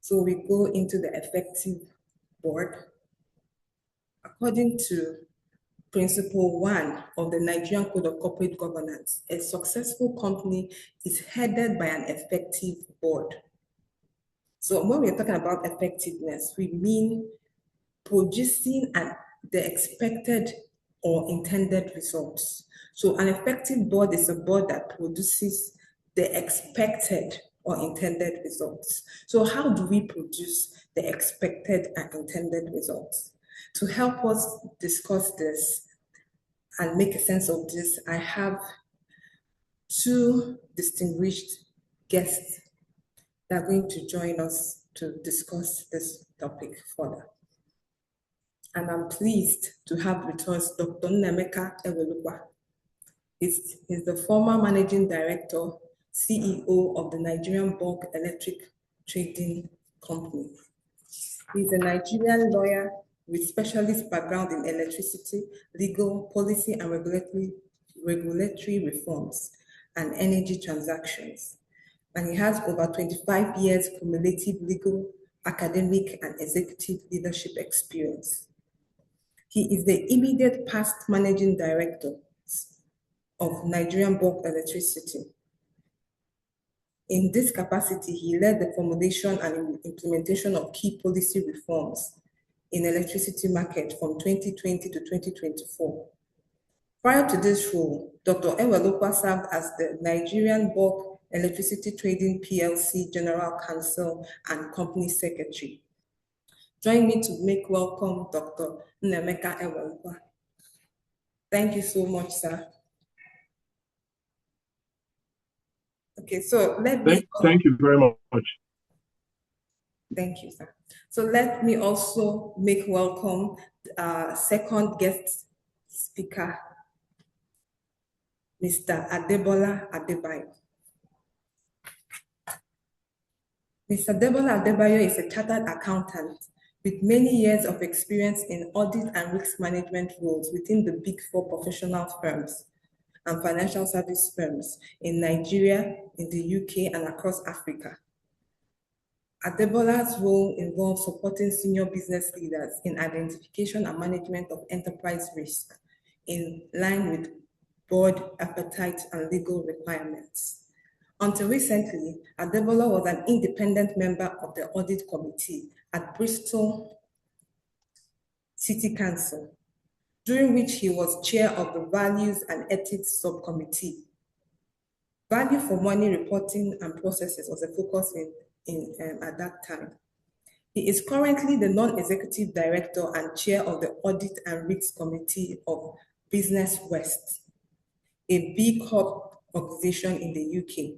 So we go into the effective board. According to Principle 1 of the Nigerian Code of Corporate Governance, a successful company is headed by an effective board. So when we're talking about effectiveness, we mean producing the expected or intended results. So an effective board is a board that produces the expected or intended results. So how do we produce the expected and intended results? To help us discuss this and make a sense of this, I have two distinguished guests that are going to join us to discuss this topic further. And I'm pleased to have with us Dr. Nnaemeka Ewelukwa. He's the former Managing Director, CEO of the Nigerian Bulk Electric Trading Company. He's a Nigerian lawyer with specialist background in electricity, legal, policy, and regulatory reforms and energy transactions. And he has over 25 years cumulative legal, academic, and executive leadership experience. He is the immediate past managing director of Nigerian Bulk Electricity. In this capacity, he led the formulation and implementation of key policy reforms in electricity market from 2020 to 2024. Prior to this role, Dr. Ewelukwa served as the Nigerian Bulk Electricity Trading PLC General Counsel and Company Secretary. Join me to make welcome Dr. Nnaemeka Ewelukwa. Thank you so much, sir. Okay, so thank you very much. Thank you, sir. So let me also make welcome second guest speaker, Mr. Adebola Adebayo. Mr. Adebola Adebayo is a chartered accountant with many years of experience in audit and risk management roles within the Big Four professional firms and financial service firms in Nigeria, in the UK, and across Africa. Adebola's role involves supporting senior business leaders in identification and management of enterprise risk in line with board appetite and legal requirements. Until recently, Adebola was an independent member of the audit committee at Bristol City Council, during which he was chair of the Values and Ethics Subcommittee. Value for money reporting and processes was a focus at that time. He is currently the non-executive director and chair of the Audit and Risk Committee of Business West, a B Corp organization in the UK.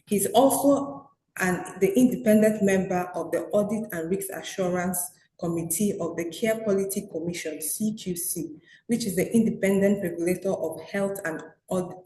He's also the independent member of the Audit and Risk Assurance Committee of the Care Quality Commission, CQC, which is the independent regulator of health and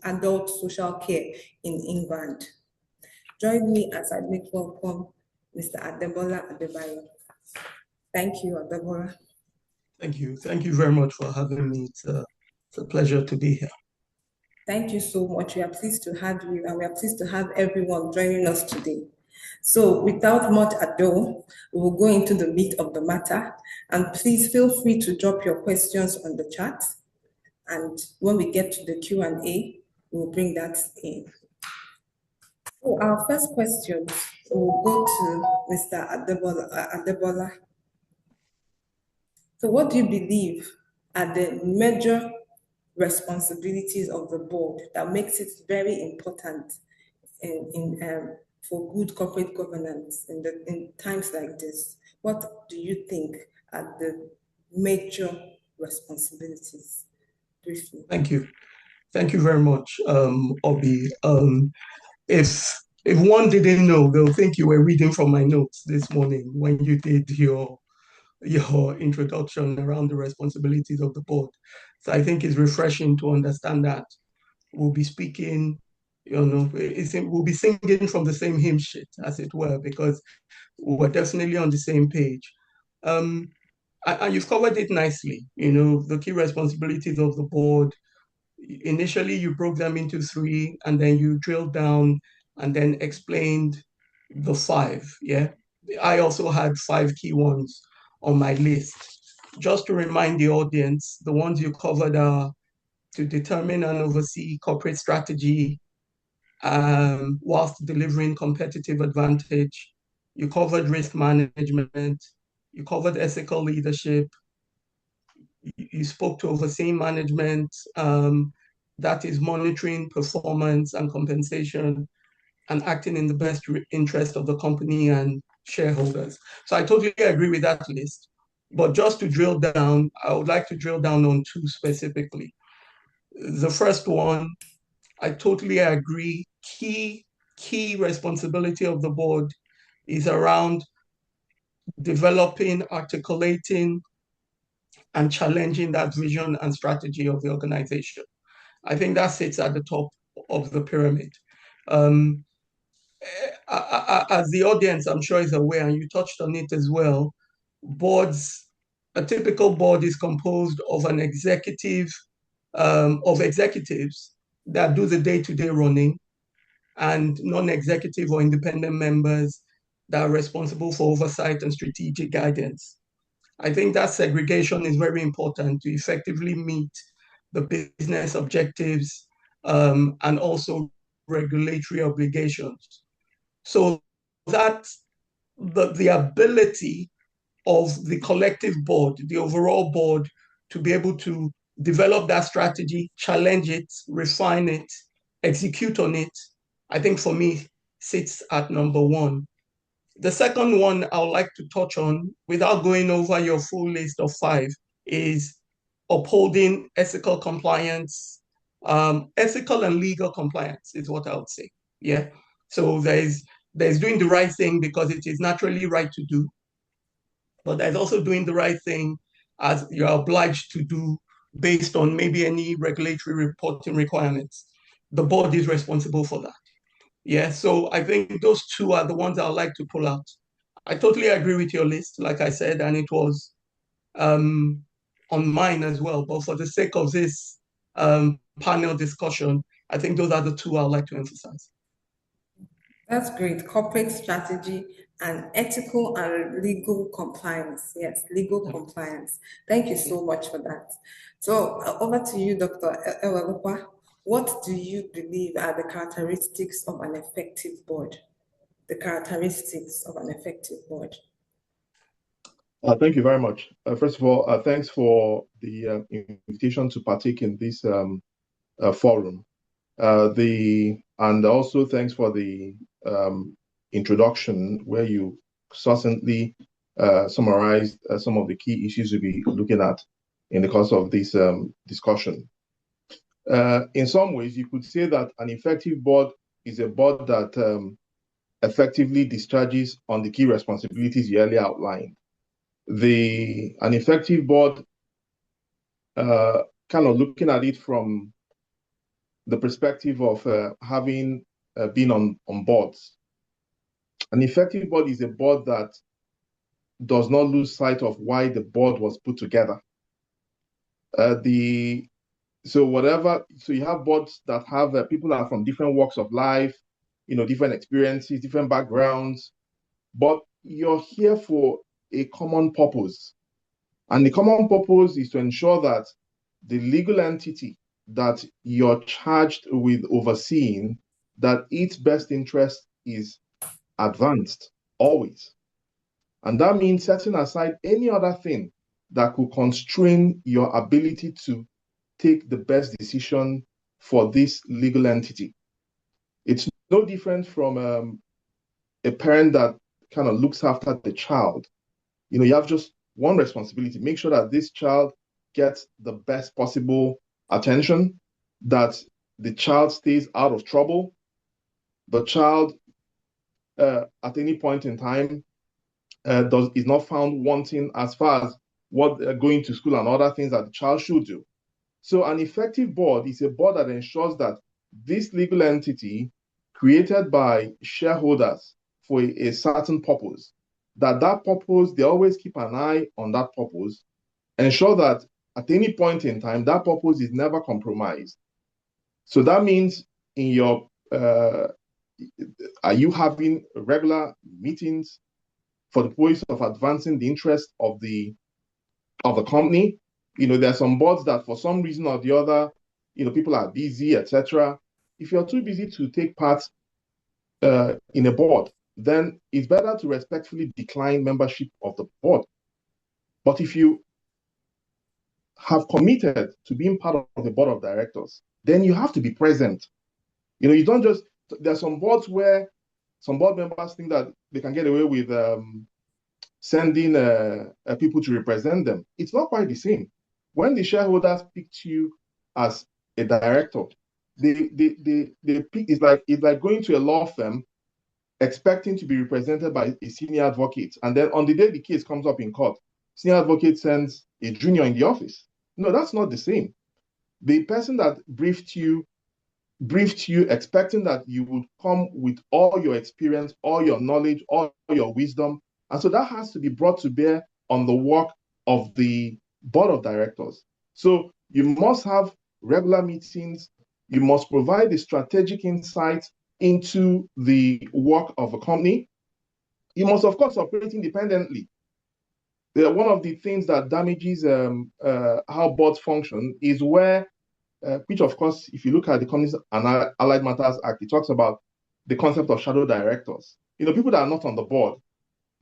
adult social care in England. Join me as I make welcome Mr. Adebola Adebayo. Thank you, Adebola. Thank you. Thank you very much for having me. It's a pleasure to be here. Thank you so much. We are pleased to have you, and we are pleased to have everyone joining us today. So without much ado, we will go into the meat of the matter, and please feel free to drop your questions on the chat. And when we get to the Q&A, we will bring that in. So our first question will go to Mr. Adebola. So what do you believe are the major responsibilities of the board that makes it very important for good corporate governance in times like this? What do you think are the major responsibilities? Briefly. Thank you. Thank you very much, Obi. If one didn't know, they'll think you were reading from my notes this morning when you did your introduction around the responsibilities of the board. So I think it's refreshing to understand that we'll be speaking, we'll be singing from the same hymn sheet, as it were, because we're definitely on the same page. And you've covered it nicely, the key responsibilities of the board. Initially, you broke them into 3, and then you drilled down and then explained the 5, yeah? I also had 5 key ones on my list. Just to remind the audience, the ones you covered are to determine and oversee corporate strategy whilst delivering competitive advantage. You covered risk management. You covered ethical leadership. You spoke to overseeing management, that is monitoring performance and compensation and acting in the best interest of the company and shareholders. So I totally agree with that list. But just to drill down, I would like to drill down on two specifically. The first one, I totally agree. Key responsibility of the board is around developing, articulating, and challenging that vision and strategy of the organization. I think that sits at the top of the pyramid. Um, as the audience, I'm sure, is aware, and you touched on it as well, a typical board is composed of an executive, of executives that do the day-to-day running, and non-executive or independent members that are responsible for oversight and strategic guidance. I think that segregation is very important to effectively meet the business objectives and also regulatory obligations. So that the ability of the collective board, the overall board, to be able to develop that strategy, challenge it, refine it, execute on it, I think for me sits at number one. The second one I would like to touch on, without going over your full list of 5, is upholding ethical compliance. Ethical and legal compliance is what I would say. Yeah. So there's doing the right thing because it is naturally right to do, but there's also doing the right thing as you're obliged to do based on maybe any regulatory reporting requirements. The board is responsible for that. Yeah, so I think those two are the ones I would like to pull out. I totally agree with your list, like I said, and it was on mine as well. But for the sake of this panel discussion, I think those are the two I'd like to emphasize. That's great. Corporate strategy and ethical and legal compliance. Yes, legal compliance. Thank you so much for that. So over to you, Dr. Ewelukwa. What do you believe are the characteristics of an effective board? The characteristics of an effective board. Thank you very much. First of all, thanks for the invitation to partake in this forum. And also thanks for the introduction where you succinctly summarized some of the key issues we'll be looking at in the course of this discussion. In some ways, you could say that an effective board is a board that effectively discharges on the key responsibilities you earlier outlined. An effective board, kind of looking at it from the perspective of having been on boards. An effective board is a board that does not lose sight of why the board was put together. So you have boards that have people that are from different walks of life, different experiences, different backgrounds, but you're here for a common purpose. And the common purpose is to ensure that the legal entity that you're charged with overseeing, that its best interest is advanced always. And that means setting aside any other thing that could constrain your ability to take the best decision for this legal entity. It's no different from a parent that kind of looks after the child. You have just one responsibility: make sure that this child gets the best possible attention, that the child stays out of trouble, the child at any point in time is not found wanting as far as what going to school and other things that the child should do. So an effective board is a board that ensures that this legal entity created by shareholders for a certain purpose, that purpose, they always keep an eye on that purpose, ensure that at any point in time, that purpose is never compromised. So that means in your, are you having regular meetings for the purpose of advancing the interest of the company. There are some boards that for some reason or the other, people are busy, etc. If you're too busy to take part in a board, then it's better to respectfully decline membership of the board. But if you have committed to being part of the board of directors, then you have to be present. You don't just, there's some boards where some board members think that they can get away with sending people to represent them. It's not quite the same. When the shareholders picked you as a director, they pick, it's like going to a law firm expecting to be represented by a senior advocate, and then on the day the case comes up in court, senior advocate sends a junior in the office. No, that's not the same. The person that briefed you expecting that you would come with all your experience, all your knowledge, all your wisdom. And so that has to be brought to bear on the work of the board of directors. So you must have regular meetings. You must provide the strategic insight into the work of a company. You must, of course, operate independently. One of the things that damages how boards function is where, which of course, if you look at the Companies and Allied Matters Act, it talks about the concept of shadow directors. People that are not on the board,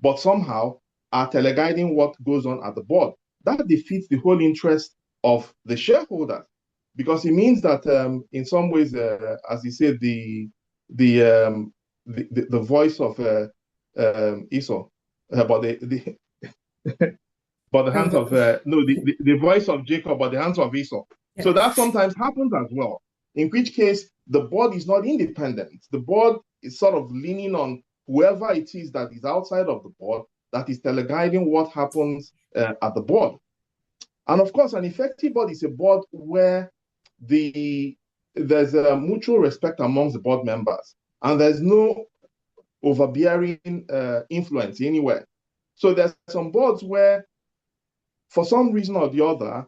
but somehow are teleguiding what goes on at the board. That defeats the whole interest of the shareholders, because it means that in some ways, as you said, the voice of Esau, but the hands of the voice of Jacob, but the hands of Esau. Yes. So that sometimes happens as well, in which case the board is not independent. The board is sort of leaning on whoever it is that is outside of the board that is teleguiding what happens at the board. And of course, an effective board is a board where there's a mutual respect amongst the board members, and there's no overbearing influence anywhere. So there's some boards where, for some reason or the other,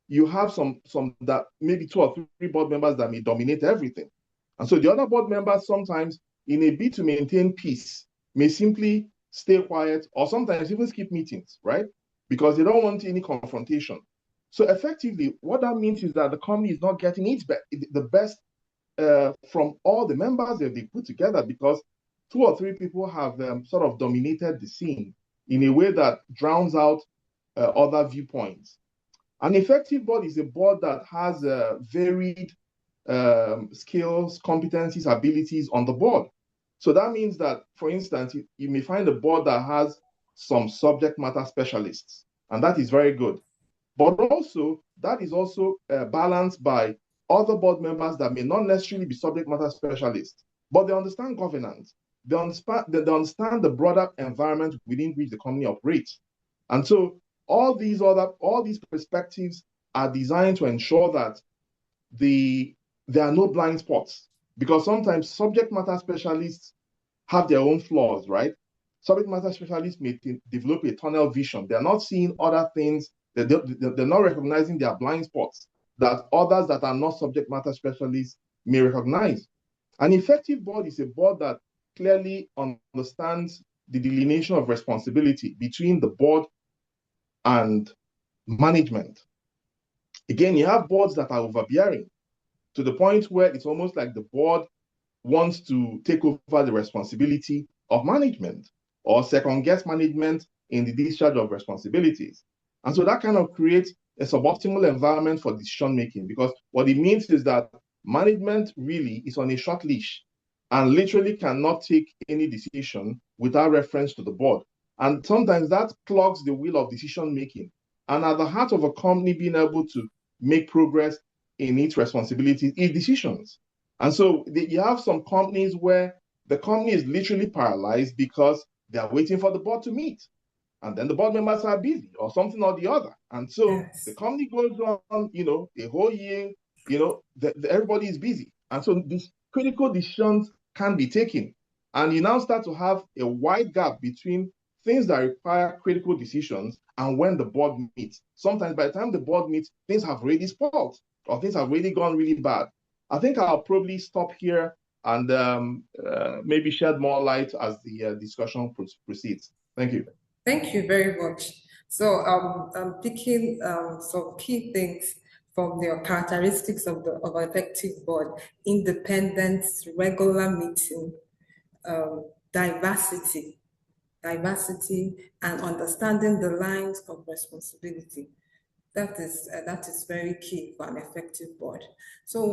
you have some that maybe 2 or 3 board members that may dominate everything. And so the other board members sometimes, in a bid to maintain peace, may simply stay quiet or sometimes even skip meetings, right? Because they don't want any confrontation. So effectively, what that means is that the company is not getting the best from all the members that they put together, because 2 or 3 people have sort of dominated the scene in a way that drowns out other viewpoints. An effective board is a board that has varied skills, competencies, abilities on the board. So that means that, for instance, you may find a board that has some subject matter specialists, and that is very good. But also, that is also balanced by other board members that may not necessarily be subject matter specialists, but they understand governance. They understand the broader environment within which the company operates. And so all these perspectives are designed to ensure that there are no blind spots, because sometimes subject matter specialists have their own flaws, right? Subject matter specialists may develop a tunnel vision. They're not seeing other things. They're not recognizing their blind spots that others that are not subject matter specialists may recognize. An effective board is a board that clearly understands the delineation of responsibility between the board and management. Again, you have boards that are overbearing to the point where it's almost like the board wants to take over the responsibility of management or second-guess management in the discharge of responsibilities. And so that kind of creates a suboptimal environment for decision-making, because what it means is that management really is on a short leash and literally cannot take any decision without reference to the board. And sometimes that clogs the wheel of decision-making. And at the heart of a company being able to make progress in its responsibilities is decisions. And so you have some companies where the company is literally paralyzed because they are waiting for the board to meet. And then the board members are busy or something or the other. And so the company goes on, a whole year, everybody is busy. And so these critical decisions can be taken. And you now start to have a wide gap between things that require critical decisions and when the board meets. Sometimes by the time the board meets, things have already spoiled or things have really gone really bad. I think I'll probably stop here and maybe shed more light as the discussion proceeds. Thank you. Thank you very much. So I'm picking some key things from the characteristics of an effective board: independence, regular meeting, diversity, and understanding the lines of responsibility. That is very key for an effective board. So